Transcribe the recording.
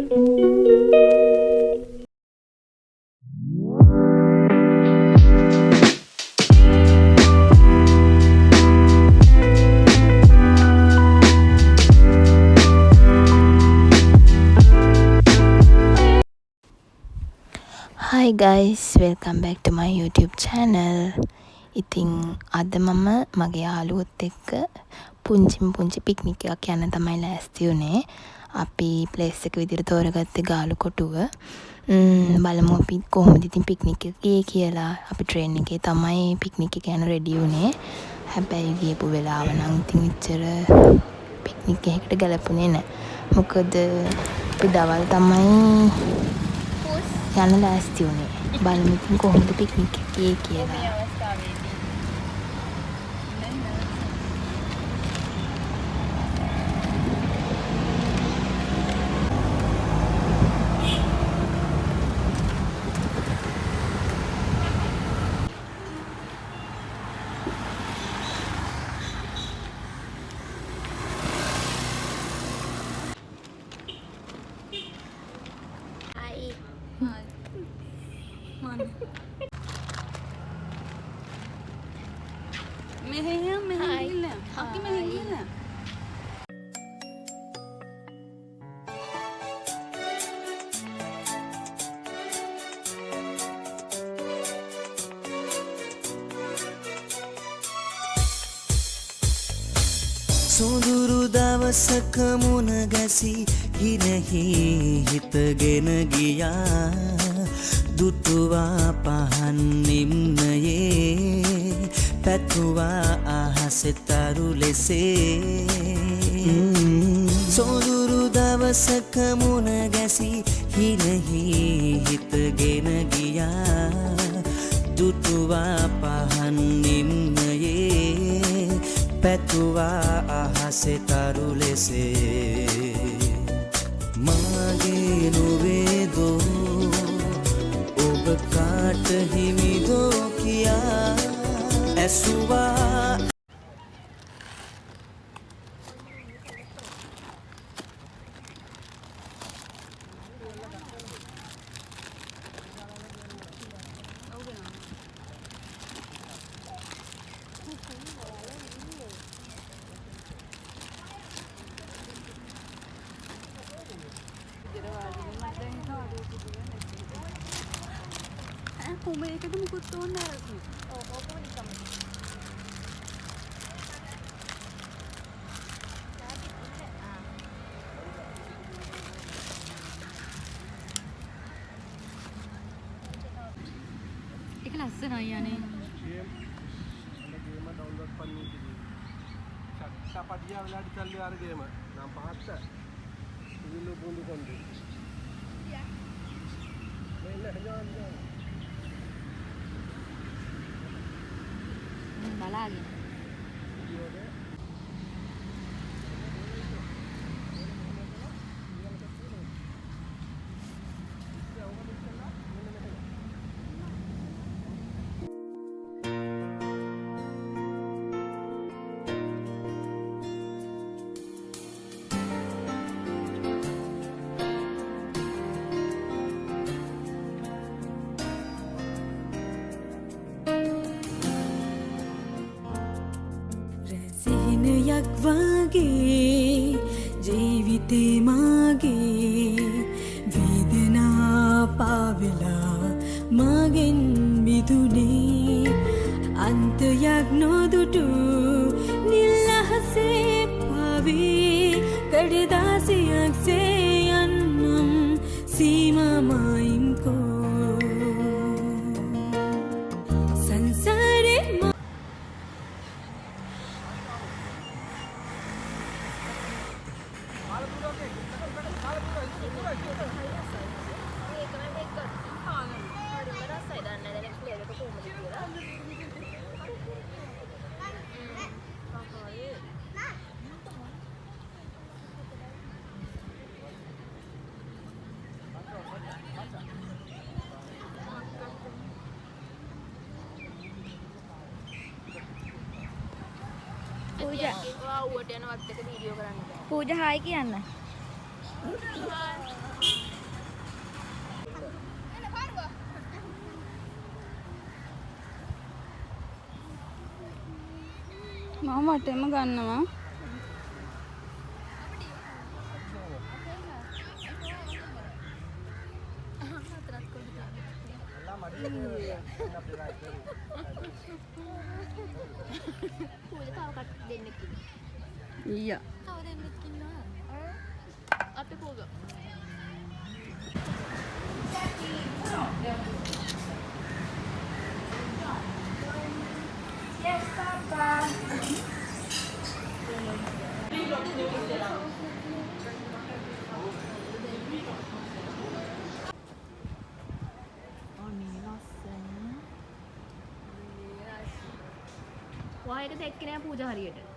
Hi guys, welcome back to my YouTube channel. ඉතින් අද මම මගේ යාළුවොත් එක්ක පුංචි පික්නික් එකක් යන්න තමයි ලෑස්ති වුණේ. අපි ප්ලේස් එක විදිහට තෝරගත්තේ ගාලු කොටුව. බලමු අපි කොහොමද ඉතින් පික්නික් එක ගියේ කියලා. අපි ට්‍රේන් එකේ තමයි පික්නික් එක යන රෙඩි වුණේ. හැබැයි ගියපු වෙලාව නම් ඉතින් ඉච්චර පික්නික් එකකට ගැලපුණේ නැහැ. මොකද අපි දවල් තමයි යන්න ලෑස්ති වුණේ. බලමු ඉතින් කොහොමද පික්නික් එක ගියේ කියලා. සුඳුරු දවසක මුණ ගැසි හිරෙහි හිතගෙන ගියා දුටුවා පහන් නිම්නයේ පැතුවා අහසේ තරු ලෙසේ සුඳුරු දවසක මුණ ගැසි හිරෙහි හිතගෙන ගියා දුටුවා පහන් නිම්නයේ පැතුවා අහසේ තරු ලෙසේ මාගේ නොවේදෝ ඔබ කාට හිමිදෝ කියා ඇසුවා. මේකට මුකුත් ඕනේ නැහැ. ඔව් ඕකම නිකම්. ඒක ලස්සනයි යන්නේ. ගේම ඩවුන්ලෝඩ් பண்ணி చట్టపడియా విలాడి తల్లి ఆరు గేమ్ నా పాత వీళ్ళు పొందుకోండి බලාගෙන සිහිනයක් වගේ ජීවිතේ මාගේ වේදනා පාවෙලා මගෙන් මිදුනේ අන්තයක් නොදුටු නිල් අහසේ පාවේ කඩදාසියක් සේ යන්නම් සීමාමයින්කෝ සංසාරේ පූජා හායි කියන්න. මම වටේම ගන්නවා. ඊයා. වායක තෙක්කේ නෑ පූජා හරියට.